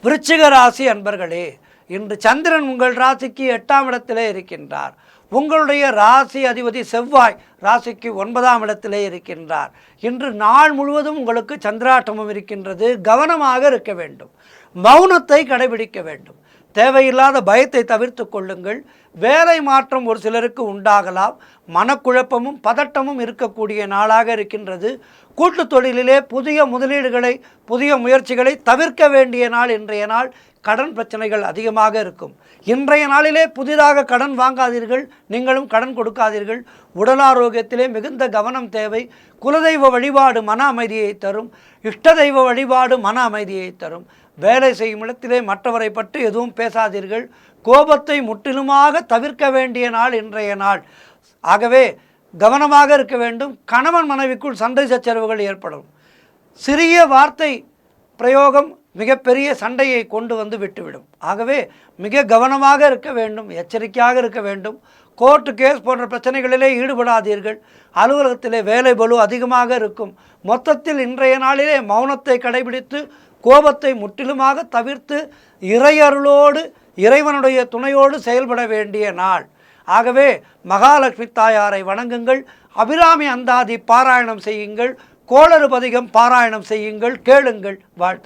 விருச்சிக ராசி அன்பர்களே, இன்று சந்திரன் உங்கள் ராசிக்கு 8ஆம் இடத்திலே இருக்கின்றார். உங்களுடைய ராசி அதிபதி செவ்வாய் ராசிக்கு 9ஆம் இடத்திலே இருக்கின்றார். இன்று நாள் முழுவதும் உங்களுக்கு சந்திராட்டமம் இருக்கின்றது. கவனமாக இருக்க வேண்டும். மௌனத்தை கடைபிடிக்க வேண்டும். தேவையில்லாத பயத்தை தவிர்த்து கொள்ளுங்கள். வேலை மாற்றம் ஒரு சிலருக்கு உண்டாகலாம். மனக்குழப்பமும் பதட்டமும் இருக்கக்கூடிய நாளாக இருக்கின்றது. கூட்டு தொழிலிலே புதிய முதலீடுகளை, புதிய முயற்சிகளை தவிர்க்க வேண்டிய நாள் இன்றைய நாள். கடன் பிரச்சனைகள் அதிகமாக இருக்கும். இன்றைய நாளிலே புதிதாக கடன் வாங்காதீர்கள். நீங்களும் கடன் கொடுக்காதீர்கள். உடல் ஆரோக்கியத்திலே மிகுந்த கவனம் தேவை. குலதெய்வ வழிபாடு மன அமைதியை தரும். இஷ்ட தெய்வ வழிபாடு மன அமைதியை தரும். வேலை செய்யும் இடத்திலே மற்றவரை பற்றி எதுவும் பேசாதீர்கள். கோபத்தை முற்றிலுமாக தவிர்க்க வேண்டிய நாள் இன்றைய நாள். ஆகவே கவனமாக இருக்க வேண்டும். கணவன் மனைவிக்குள் சண்டை சச்சரவுகள் ஏற்படும். சிறிய வார்த்தை பிரயோகம் மிகப்பெரிய சண்டையை கொண்டு வந்து விட்டுவிடும். ஆகவே மிக கவனமாக இருக்க வேண்டும். எச்சரிக்கையாக இருக்க வேண்டும். கோர்ட்டு கேஸ் போன்ற பிரச்சனைகளிலே ஈடுபடாதீர்கள். அலுவலகத்திலே வேலை பளு அதிகமாக இருக்கும். மொத்தத்தில் இன்றைய நாளிலே மௌனத்தை கடைபிடித்து கோபத்தை முற்றிலுமாக தவிர்த்து இறையருளோடு, இறைவனுடைய துணையோடு செயல்பட வேண்டிய நாள். ஆகவே மகாலட்சுமி தாயாரை வணங்குங்கள். அபிராமி அந்தாதி பாராயணம் செய்யுங்கள். கோளறு பதிகம் பாராயணம் செய்யுங்கள். கேளுங்கள். வாழ்த்து.